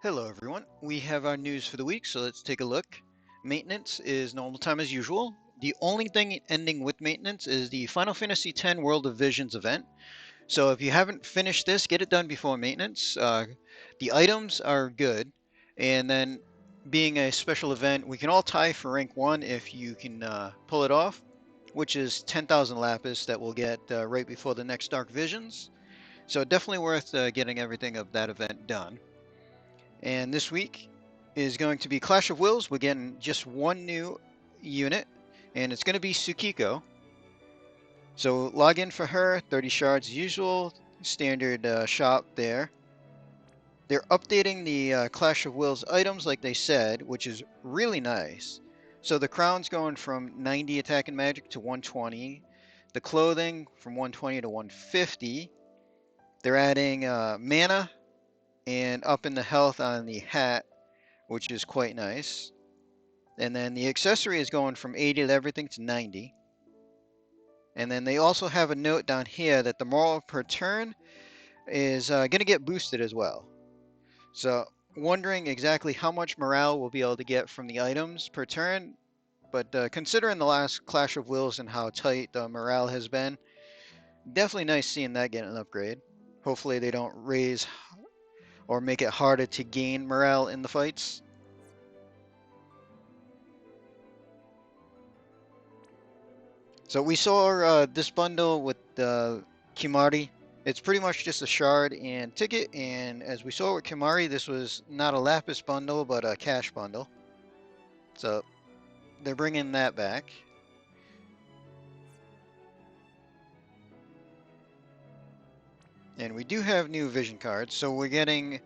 Hello everyone, we have our news for the week, so let's take a look. Maintenance is normal time as usual. The only thing ending with maintenance is the Final Fantasy X World of Visions event. So if you haven't finished this, get it done before maintenance. The items are good, and then being a special event, we can all tie for rank 1 if you can pull it off, which is 10,000 Lapis that we'll get right before the next Dark Visions. So definitely worth getting everything of that event done. And this week is going to be Clash of Wills. We're getting just one new unit, and it's going to be Tsukiko. So log in for her, 30 shards as usual, standard shop there. They're updating the Clash of Wills items like they said, which is really nice. So the crown's going from 90 attack and magic to 120. The clothing from 120 to 150. They're adding mana and up in the health on the hat, which is quite nice. And then the accessory is going from 80 to everything to 90. And then they also have a note down here that the morale per turn is going to get boosted as well. So wondering exactly how much morale we'll be able to get from the items per turn. But considering the last Clash of Wills and how tight the morale has been, definitely nice seeing that get an upgrade. Hopefully they don't raise or make it harder to gain morale in the fights. So we saw this bundle with Kimari. It's pretty much just a shard and ticket, and as we saw with Kimari, this was not a Lapis bundle, but a cash bundle. So they're bringing that back. And we do have new vision cards, so we're getting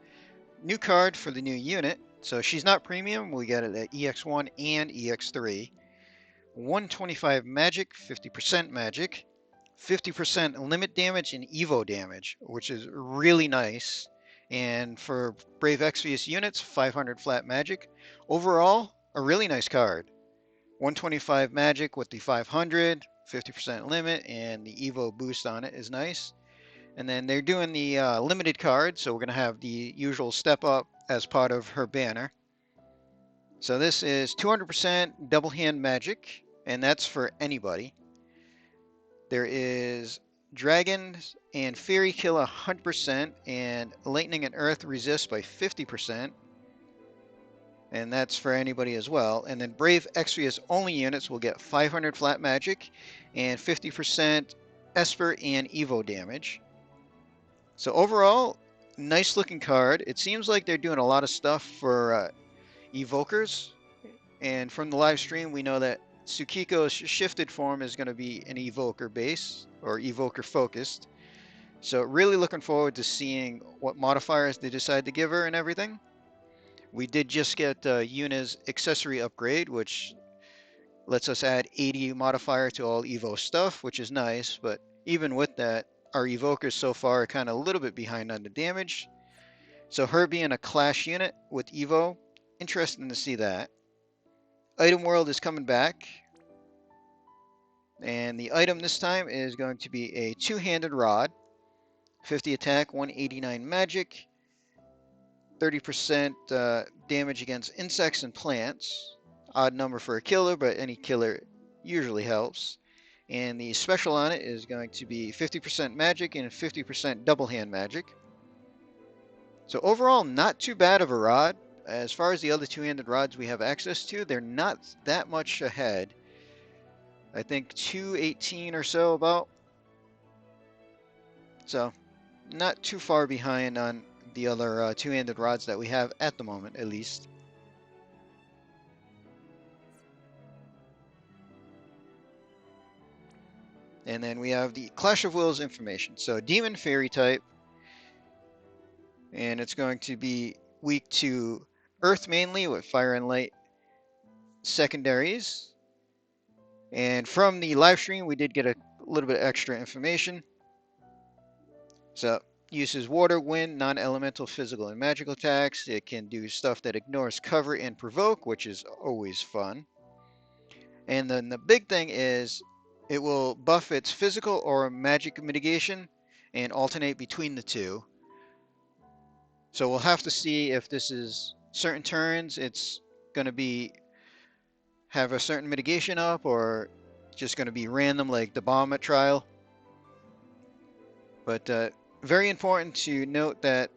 new card for the new unit. So she's not premium, we got it at EX1 and EX3. 125 magic, 50% magic. 50% limit damage and Evo damage, which is really nice. And for Brave Exvius units, 500 flat magic. Overall, a really nice card. 125 magic with the 500, 50% limit, and the Evo boost on it is nice. And then they're doing the limited card, so we're going to have the usual step up as part of her banner. So this is 200% double hand magic, and that's for anybody. There is Dragons and Fairy kill 100%, and Lightning and Earth resist by 50%. And that's for anybody as well. And then Brave Exvius only units will get 500 flat magic and 50% Esper and Evo damage. So overall, nice looking card. It seems like they're doing a lot of stuff for Evokers. And from the live stream, we know that Tsukiko's shifted form is going to be an Evoker base, or Evoker focused. So really looking forward to seeing what modifiers they decide to give her and everything. We did just get Yuna's accessory upgrade, which lets us add 80 modifier to all Evo stuff, which is nice. But even with that, our Evokers so far are kind of a little bit behind on the damage. So her being a Clash unit with Evo, interesting to see that. Item World is coming back. And the item this time is going to be a two-handed rod. 50 attack, 189 magic. 30% damage against insects and plants. Odd number for a killer, but any killer usually helps. And the special on it is going to be 50% magic and 50% double hand magic. So overall, not too bad of a rod. As far as the other two-handed rods we have access to, they're not that much ahead. I think 218 or so about. So not too far behind on the other two-handed rods that we have at the moment, at least. And then we have the Clash of Wills information. So Demon Fairy type, and it's going to be weak to Earth mainly with Fire and Light secondaries. And from the live stream, we did get a little bit extra information. So uses water, wind, non-elemental, physical, and magical attacks. It can do stuff that ignores cover and provoke, which is always fun. And then the big thing is it will buff its physical or magic mitigation and alternate between the two. So we'll have to see if this is certain turns, it's going to be have a certain mitigation up, or just going to be random like the bomb at trial. But very important to note that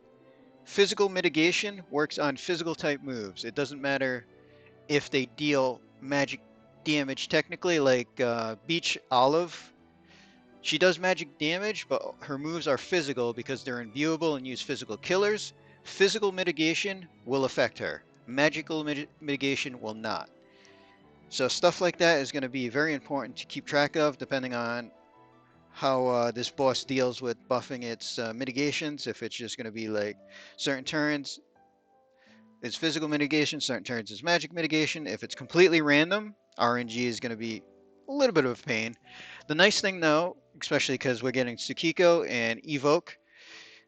physical mitigation works on physical type moves. It doesn't matter if they deal magic damage technically, like Beach Olive. She does magic damage, but her moves are physical because they're imbuable and use physical killers. Physical mitigation will affect her. Magical mitigation will not. So stuff like that is going to be very important to keep track of depending on how this boss deals with buffing its mitigations. If it's just going to be like certain turns, it's physical mitigation, certain turns is magic mitigation. If it's completely random, RNG is going to be a little bit of a pain. The nice thing though, especially because we're getting Tsukiko and Evoke,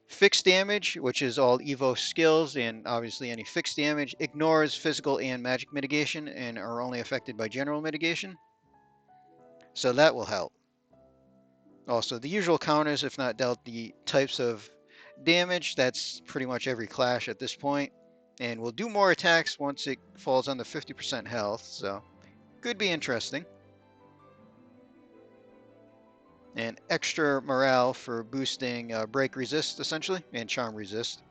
fixed damage, which is all Evo skills, and obviously any fixed damage, ignores physical and magic mitigation and are only affected by general mitigation. So that will help. Also, the usual counters, if not dealt the types of damage, that's pretty much every clash at this point. And we'll do more attacks once it falls under 50% health, so could be interesting. And extra morale for boosting break resist, essentially, and charm resist.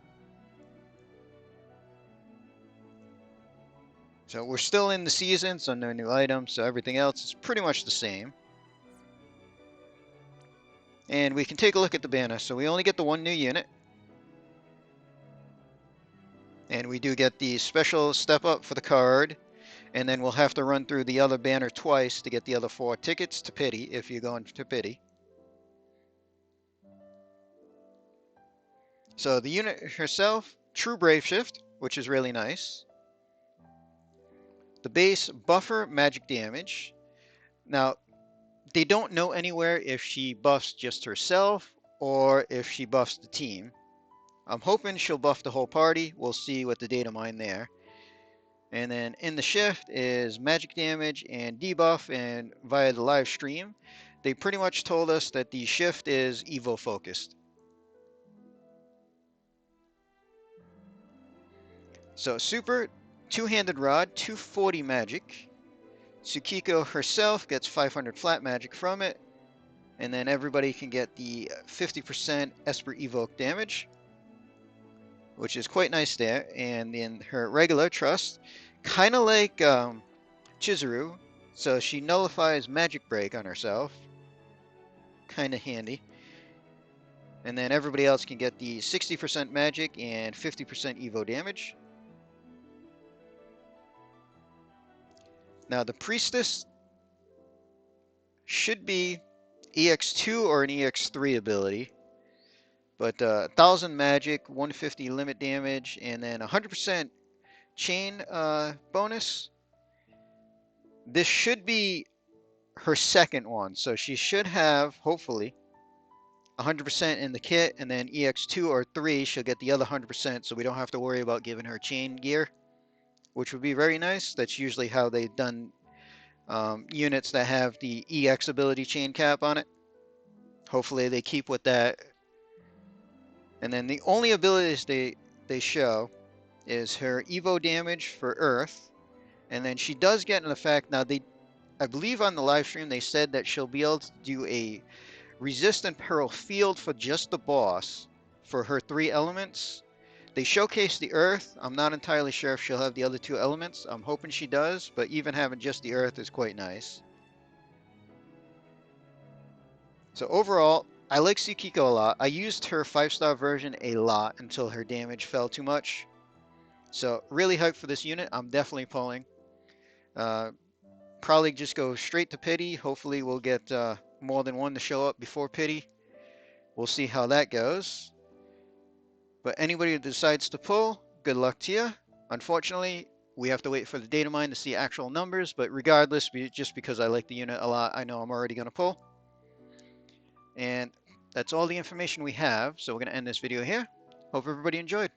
So we're still in the season, so no new items, so everything else is pretty much the same. And we can take a look at the banner. So we only get the one new unit. And we do get the special step up for the card. And then we'll have to run through the other banner twice to get the other 4 tickets to Pity, if you're going to Pity. So the unit herself, true Brave Shift, which is really nice. The base buffer magic damage. Now, they don't know anywhere if she buffs just herself or if she buffs the team. I'm hoping she'll buff the whole party. We'll see what the data mine there. And then in the shift is magic damage and debuff, and via the live stream, they pretty much told us that the shift is Evo focused. So super, two-handed rod, 240 magic. Tsukiko herself gets 500 flat magic from it. And then everybody can get the 50% Esper Evoke damage, which is quite nice there. And in her regular trust, kind of like Chizuru, so she nullifies Magic Break on herself. Kind of handy. And then everybody else can get the 60% magic and 50% Evo damage. Now the Priestess should be EX2 or an EX3 ability. But 1000 magic, 150 limit damage, and then 100% chain bonus. This should be her second one, so she should have, hopefully, 100% in the kit, and then EX2 or 3, she'll get the other 100%, so we don't have to worry about giving her chain gear, which would be very nice. That's usually how they've done units that have the EX ability chain cap on it. Hopefully they keep with that. And then the only abilities they show is her Evo damage for Earth, and then she does get an effect. Now I believe on the live stream they said that she'll be able to do a resist and peril field for just the boss for her 3 elements. They showcase the Earth. I'm not entirely sure if she'll have the other 2 elements. I'm hoping she does, but even having just the Earth is quite nice. So overall, I like Tsukiko a lot. I used her 5-star version a lot until her damage fell too much. So really hyped for this unit. I'm definitely pulling. Probably just go straight to Pity. Hopefully we'll get more than one to show up before Pity. We'll see how that goes. But anybody that decides to pull, good luck to you. Unfortunately, we have to wait for the data mine to see actual numbers. But regardless, just because I like the unit a lot, I know I'm already going to pull. And that's all the information we have. So we're going to end this video here. Hope everybody enjoyed.